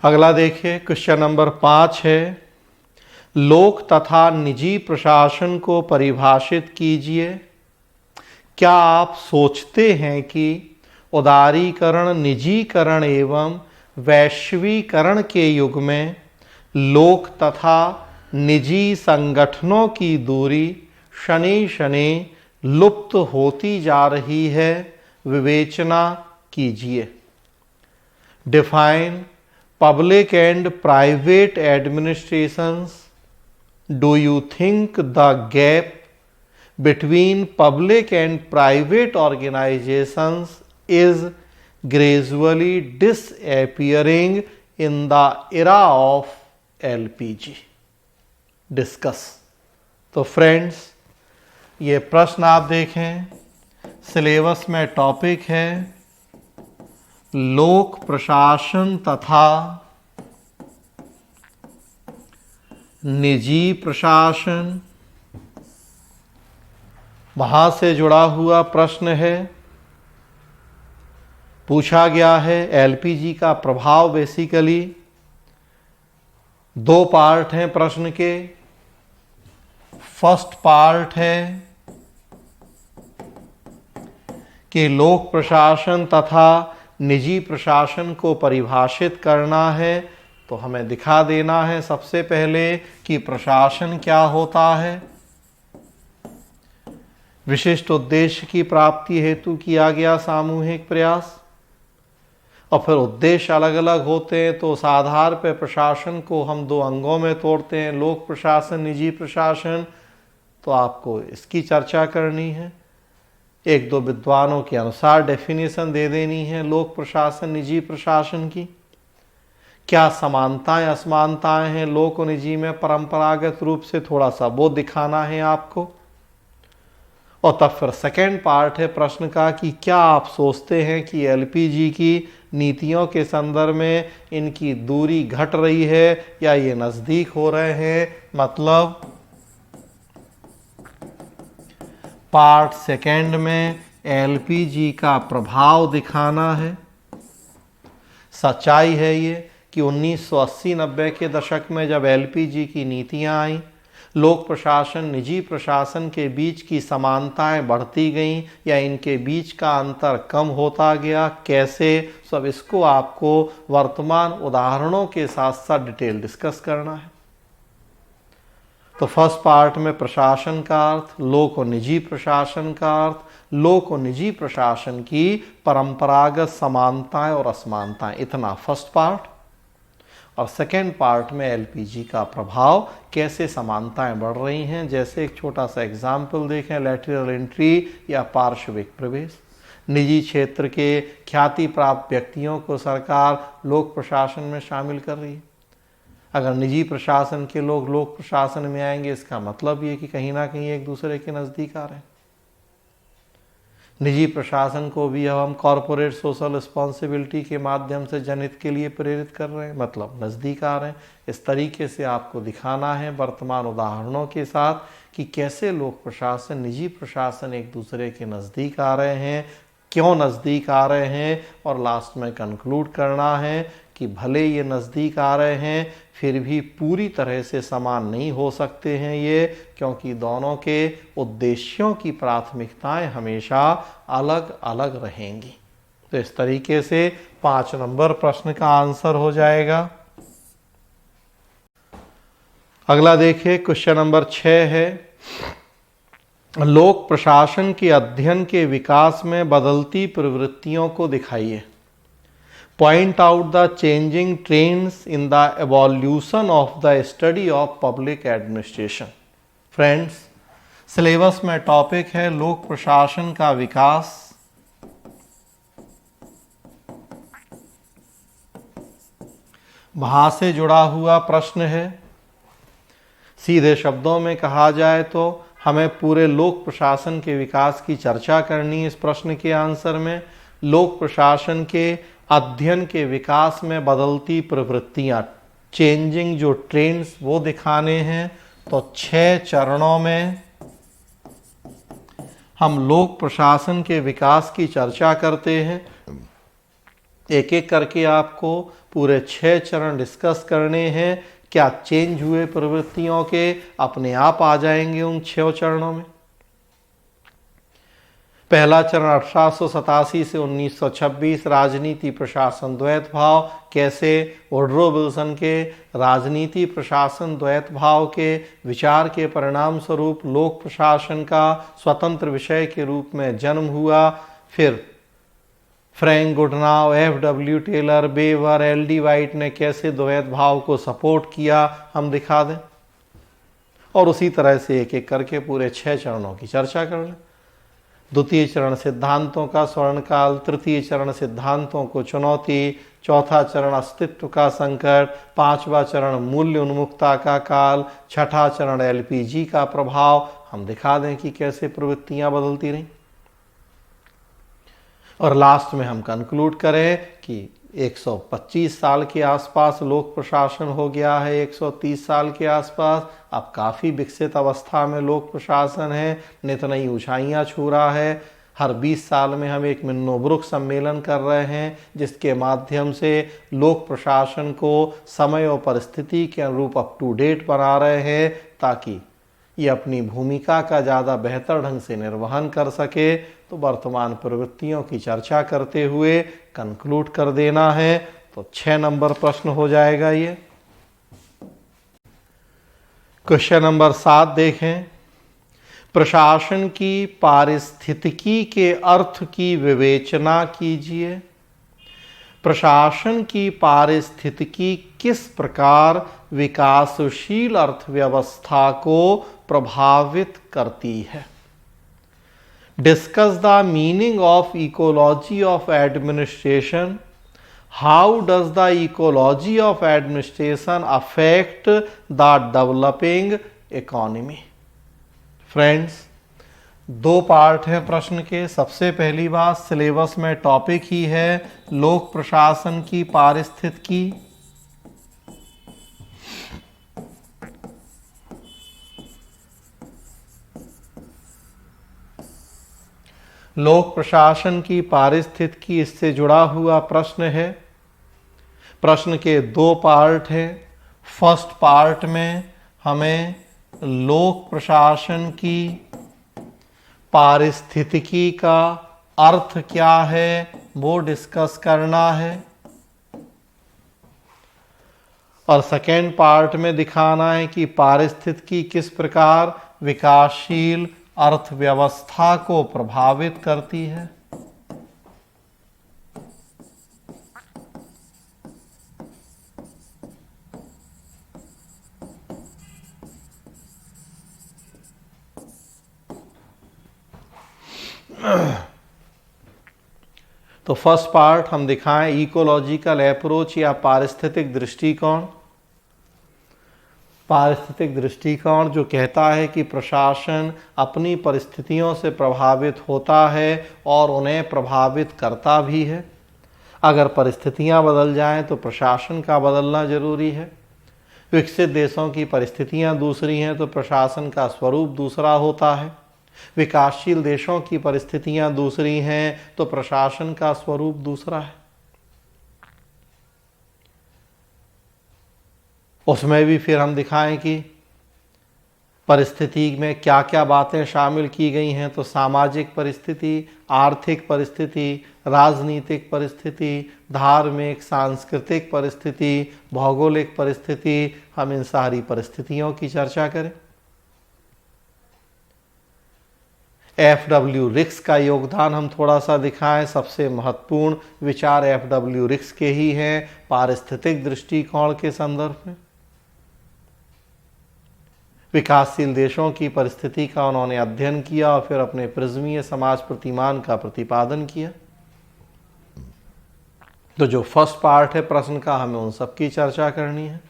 अगला देखिए, question number 5 है, लोक तथा निजी प्रशासन को परिभाषित कीजिए। क्या आप सोचते हैं कि उदारीकरण, निजीकरण एवं वैश्वीकरण के युग में लोक तथा निजी संगठनों की दूरी शनि शनि लुप्त होती जा रही है? विवेचना कीजिए। Define public and private administrations. Do you think the gap between public and private organizations is gradually disappearing in the era of LPG? Discuss. तो फ्रेंड्स, ये प्रश्न आप देखें, सिलेबस में टॉपिक है लोक प्रशासन तथा निजी प्रशासन। वहां से जुड़ा हुआ प्रश्न है, पूछा गया है एलपीजी का प्रभाव। बेसिकली दो पार्ट हैं प्रश्न के। फर्स्ट पार्ट है कि लोक प्रशासन तथा निजी प्रशासन को परिभाषित करना है, तो हमें दिखा देना है सबसे पहले कि प्रशासन क्या होता है। विशिष्ट उद्देश्य की प्राप्ति हेतु किया गया सामूहिक प्रयास, और फिर उद्देश्य अलग अलग होते हैं, तो उस आधार पर प्रशासन को हम दो अंगों में तोड़ते हैं, लोक प्रशासन, निजी प्रशासन। तो आपको इसकी चर्चा करनी है, एक दो विद्वानों के अनुसार डेफिनेशन दे देनी है लोक प्रशासन, निजी प्रशासन की। क्या समानताएं असमानताएं हैं लोक और निजी में परंपरागत रूप से, थोड़ा सा वो दिखाना है आपको। और तब फिर सेकेंड पार्ट है प्रश्न का कि क्या आप सोचते हैं कि एलपीजी की नीतियों के संदर्भ में इनकी दूरी घट रही है या ये नजदीक हो रहे हैं। मतलब पार्ट सेकेंड में एलपीजी का प्रभाव दिखाना है। सच्चाई है ये कि 1980-90 के दशक में जब एलपीजी की नीतियां आई, लोक प्रशासन निजी प्रशासन के बीच की समानताएं बढ़ती गईं या इनके बीच का अंतर कम होता गया। कैसे, सब इसको आपको वर्तमान उदाहरणों के साथ साथ डिटेल डिस्कस करना है। तो फर्स्ट पार्ट में प्रशासन का अर्थ, लोक और निजी प्रशासन का अर्थ, लोक और निजी प्रशासन की परंपरागत समानताएं और असमानताएं, इतना फर्स्ट पार्ट। और सेकेंड पार्ट में एलपीजी का प्रभाव, कैसे समानताएं बढ़ रही हैं। जैसे एक छोटा सा एग्जाम्पल देखें, लैटरल एंट्री या पार्श्विक प्रवेश। निजी क्षेत्र के ख्याति प्राप्त व्यक्तियों को सरकार लोक प्रशासन में शामिल कर रही है। अगर निजी प्रशासन के लोग लोक प्रशासन में आएंगे, इसका मतलब ये कि कहीं ना कहीं एक दूसरे के नज़दीक आ रहे हैं। निजी प्रशासन को भी अब हम कॉरपोरेट सोशल रिस्पॉन्सिबिलिटी के माध्यम से जनहित के लिए प्रेरित कर रहे हैं, मतलब नज़दीक आ रहे हैं। इस तरीके से आपको दिखाना है वर्तमान उदाहरणों के साथ कि कैसे लोक प्रशासन, निजी प्रशासन एक दूसरे के नज़दीक आ रहे हैं, क्यों नज़दीक आ रहे हैं। और लास्ट में कंक्लूड करना है कि भले ये नज़दीक आ रहे हैं, फिर भी पूरी तरह से समान नहीं हो सकते हैं ये, क्योंकि दोनों के उद्देश्यों की प्राथमिकताएं हमेशा अलग अलग रहेंगी। तो इस तरीके से 5 नंबर प्रश्न का आंसर हो जाएगा। अगला देखिए, क्वेश्चन नंबर 6 है, लोक प्रशासन के अध्ययन के विकास में बदलती प्रवृत्तियों को दिखाइए। Point out the changing trends in the evolution of the study of public administration. Friends, syllabus में टॉपिक है लोक प्रशासन का विकास। वहां से जुड़ा हुआ प्रश्न है। सीधे शब्दों में कहा जाए तो हमें पूरे लोक प्रशासन के विकास की चर्चा करनी है इस प्रश्न के आंसर में। लोक प्रशासन के अध्ययन के विकास में बदलती प्रवृत्तियां, चेंजिंग जो ट्रेंड्स, वो दिखाने हैं। तो 6 चरणों में हम लोक प्रशासन के विकास की चर्चा करते हैं। एक एक करके आपको पूरे 6 चरण डिस्कस करने हैं। क्या चेंज हुए प्रवृत्तियों के, अपने आप आ जाएंगे उन 6 चरणों में। पहला चरण 1887 से 1926, राजनीति प्रशासन द्वैत भाव। कैसे वुडरो विल्सन के राजनीति प्रशासन द्वैत भाव के विचार के परिणाम स्वरूप लोक प्रशासन का स्वतंत्र विषय के रूप में जन्म हुआ। फिर Frank Goodnow, F.W. Taylor, Weber, L.D. White ने कैसे द्वैत भाव को सपोर्ट किया, हम दिखा दें। और उसी तरह से एक एक करके पूरे 6 चरणों की चर्चा कर लें। द्वितीय चरण सिद्धांतों का स्वर्णकाल, तृतीय चरण सिद्धांतों को चुनौती, चौथा चरण अस्तित्व का संकट, पांचवा चरण मूल्य उन्मुखता का काल, छठा चरण LPG का प्रभाव। हम दिखा दें कि कैसे प्रवृत्तियां बदलती रहीं। और लास्ट में हम कंक्लूड करें कि 125 साल के आसपास लोक प्रशासन हो गया है, 130 साल के आसपास अब काफ़ी विकसित अवस्था में लोक प्रशासन है, नित नई ऊंचाइयां छू रहा है। हर 20 साल में हम एक मिन्नोब्रुक सम्मेलन कर रहे हैं, जिसके माध्यम से लोक प्रशासन को समय और परिस्थिति के अनुरूप अप टू डेट बना रहे हैं, ताकि ये अपनी भूमिका का ज़्यादा बेहतर ढंग से निर्वहन कर सके। तो वर्तमान प्रवृत्तियों की चर्चा करते हुए कंक्लूड कर देना है। तो 6 नंबर प्रश्न हो जाएगा ये। क्वेश्चन नंबर 7 देखें। प्रशासन की पारिस्थितिकी के अर्थ की विवेचना कीजिए। प्रशासन की पारिस्थितिकी किस प्रकार विकासशील अर्थव्यवस्था को प्रभावित करती है। Discuss the meaning of ecology of administration. How does the ecology of administration affect the developing economy? Friends, 2 part है प्रश्न के। सबसे पहली बात, सिलेबस में टॉपिक ही है लोक प्रशासन की पारिस्थितिकी। लोक प्रशासन की पारिस्थितिकी, इससे जुड़ा हुआ प्रश्न है। प्रश्न के 2 पार्ट हैं। फर्स्ट पार्ट में हमें लोक प्रशासन की पारिस्थितिकी का अर्थ क्या है वो डिस्कस करना है, और सेकेंड पार्ट में दिखाना है कि पारिस्थितिकी किस प्रकार विकासशील अर्थव्यवस्था को प्रभावित करती है। तो फर्स्ट पार्ट हम दिखाएं इकोलॉजिकल अप्रोच या पारिस्थितिक दृष्टिकोण। पारिस्थितिक दृष्टिकोण जो कहता है कि प्रशासन अपनी परिस्थितियों से प्रभावित होता है और उन्हें प्रभावित करता भी है। अगर परिस्थितियां बदल जाएं तो प्रशासन का बदलना जरूरी है। विकसित देशों की परिस्थितियां दूसरी हैं तो प्रशासन का स्वरूप दूसरा होता है। विकासशील देशों की परिस्थितियां दूसरी हैं तो प्रशासन का स्वरूप दूसरा है। उसमें भी फिर हम दिखाएं कि परिस्थिति में क्या क्या बातें शामिल की गई हैं। तो सामाजिक परिस्थिति, आर्थिक परिस्थिति, राजनीतिक परिस्थिति, धार्मिक सांस्कृतिक परिस्थिति, भौगोलिक परिस्थिति, हम इन सारी परिस्थितियों की चर्चा करें। F.W. रिक्स का योगदान हम थोड़ा सा दिखाएं। सबसे महत्वपूर्ण विचार F.W. रिक्स के ही हैं पारिस्थितिक दृष्टिकोण के संदर्भ में। विकासशील देशों की परिस्थिति का उन्होंने अध्ययन किया और फिर अपने प्रिज्मीय समाज प्रतिमान का प्रतिपादन किया। तो जो फर्स्ट पार्ट है प्रश्न का, हमें उन सब की चर्चा करनी है,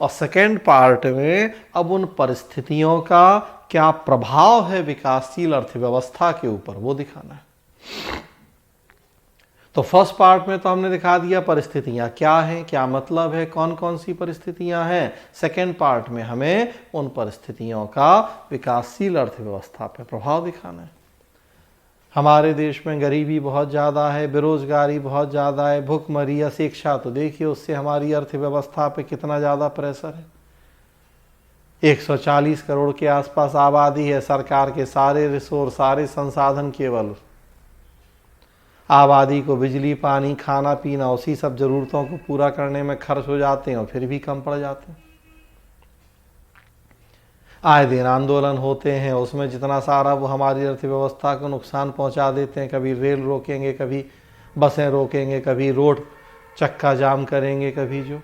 और सेकेंड पार्ट में अब उन परिस्थितियों का क्या प्रभाव है विकासशील अर्थव्यवस्था के ऊपर वो दिखाना है। तो फर्स्ट पार्ट में तो हमने दिखा दिया परिस्थितियां क्या हैं, क्या मतलब है, कौन कौन सी परिस्थितियां हैं। सेकेंड पार्ट में हमें उन परिस्थितियों का विकासशील अर्थव्यवस्था पर प्रभाव दिखाना है। हमारे देश में गरीबी बहुत ज़्यादा है, बेरोजगारी बहुत ज़्यादा है, भूखमरी, अशिक्षा, तो देखिए उससे हमारी अर्थव्यवस्था पे कितना ज़्यादा प्रेशर है। 140 करोड़ के आसपास आबादी है, सरकार के सारे रिसोर्स, सारे संसाधन केवल आबादी को बिजली, पानी, खाना पीना, उसी सब जरूरतों को पूरा करने में खर्च हो जाते हैं और फिर भी कम पड़ जाते हैं। आए दिन आंदोलन होते हैं, उसमें जितना सारा वो हमारी अर्थव्यवस्था को नुकसान पहुंचा देते हैं। कभी रेल रोकेंगे, कभी बसें रोकेंगे, कभी रोड चक्का जाम करेंगे, कभी जो।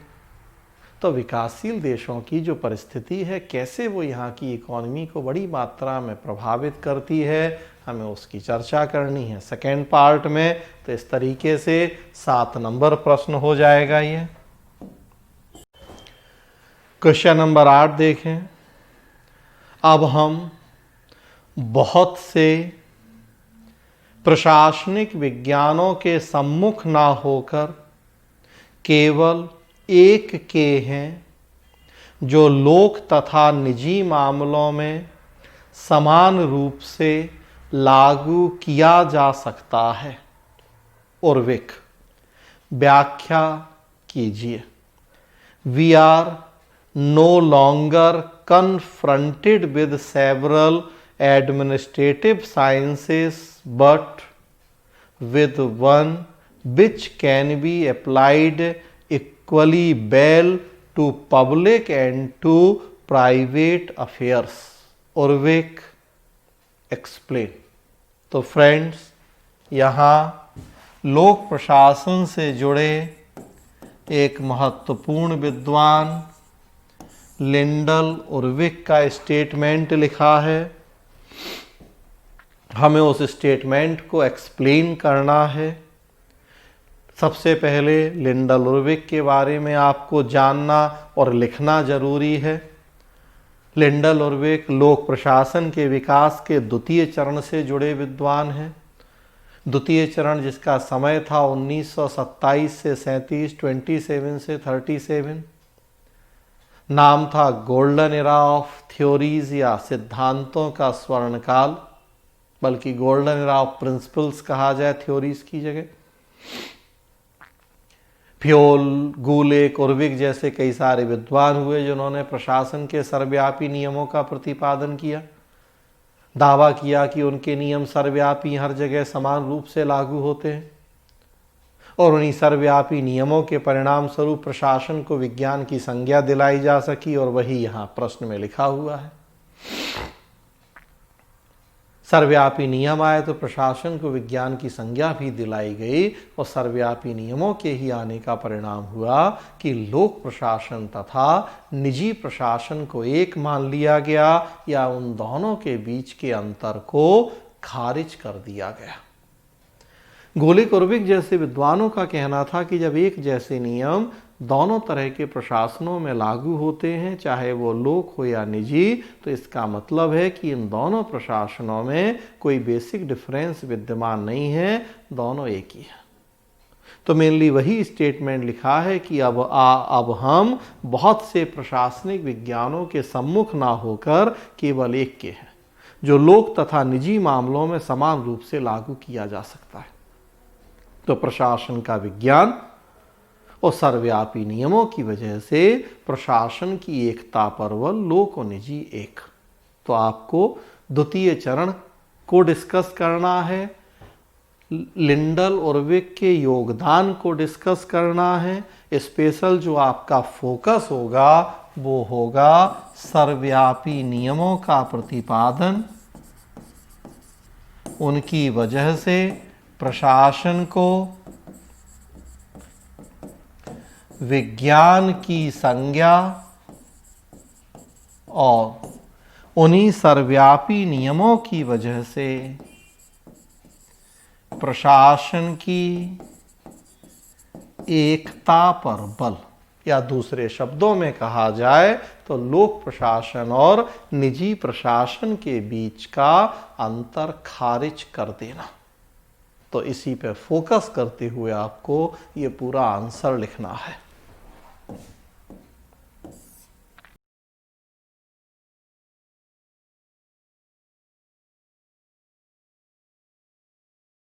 तो विकासशील देशों की जो परिस्थिति है, कैसे वो यहाँ की इकोनॉमी को बड़ी मात्रा में प्रभावित करती है, हमें उसकी चर्चा करनी है सेकेंड पार्ट में। तो इस तरीके से 7 नंबर प्रश्न हो जाएगा ये। क्वेश्चन नंबर 8 देखें। अब हम बहुत से प्रशासनिक विज्ञानों के सम्मुख ना होकर केवल एक के हैं जो लोक तथा निजी मामलों में समान रूप से लागू किया जा सकता है। उर्विक, व्याख्या कीजिए। We are no longer confronted with several administrative sciences but with one which can be applied equally well to public and to private affairs. Urvik, explain. तो फ्रेंड्स, यहाँ लोक प्रशासन से जुड़े एक महत्वपूर्ण विद्वान लिंडल उर्विक का स्टेटमेंट लिखा है। हमें उस स्टेटमेंट को एक्सप्लेन करना है। सबसे पहले लिंडल उर्विक के बारे में आपको जानना और लिखना जरूरी है। लिंडल उर्विक लोक प्रशासन के विकास के द्वितीय चरण से जुड़े विद्वान हैं। द्वितीय चरण जिसका समय था 1927 से 37, 27 से 37। नाम था गोल्डन एरा ऑफ थ्योरीज या सिद्धांतों का स्वर्णकाल, बल्कि गोल्डन एरा ऑफ प्रिंसिपल्स कहा जाए थ्योरीज की जगह। फ्योल, गुलेक, उर्विक जैसे कई सारे विद्वान हुए जिन्होंने प्रशासन के सर्वव्यापी नियमों का प्रतिपादन किया। दावा किया कि उनके नियम सर्वव्यापी, हर जगह समान रूप से लागू होते हैं और उन्हीं सर्वव्यापी नियमों के परिणाम स्वरूप प्रशासन को विज्ञान की संज्ञा दिलाई जा सकी। और वही यहाँ प्रश्न में लिखा हुआ है। सर्वव्यापी नियम आए तो प्रशासन को विज्ञान की संज्ञा भी दिलाई गई और सर्वव्यापी नियमों के ही आने का परिणाम हुआ कि लोक प्रशासन तथा निजी प्रशासन को एक मान लिया गया या उन दोनों के बीच के अंतर को खारिज कर दिया गया। गोलिक, उर्विक जैसे विद्वानों का कहना था कि जब एक जैसे नियम दोनों तरह के प्रशासनों में लागू होते हैं, चाहे वो लोक हो या निजी, तो इसका मतलब है कि इन दोनों प्रशासनों में कोई बेसिक डिफरेंस विद्यमान नहीं है, दोनों एक ही है। तो मेनली वही स्टेटमेंट लिखा है कि अब हम बहुत से प्रशासनिक विज्ञानों के सम्मुख ना होकर केवल एक के हैं जो लोक तथा निजी मामलों में समान रूप से लागू किया जा सकता है। तो प्रशासन का विज्ञान और सर्वव्यापी नियमों की वजह से प्रशासन की एकता परवल लोक और निजी एक। तो आपको द्वितीय चरण को डिस्कस करना है, लिंडल उर्विक के योगदान को डिस्कस करना है। स्पेशल जो आपका फोकस होगा वो होगा सर्वव्यापी नियमों का प्रतिपादन, उनकी वजह से प्रशासन को विज्ञान की संज्ञा और उन्हीं सर्वव्यापी नियमों की वजह से प्रशासन की एकता पर बल, या दूसरे शब्दों में कहा जाए तो लोक प्रशासन और निजी प्रशासन के बीच का अंतर खारिज कर देना। तो इसी पे फोकस करते हुए आपको ये पूरा आंसर लिखना है।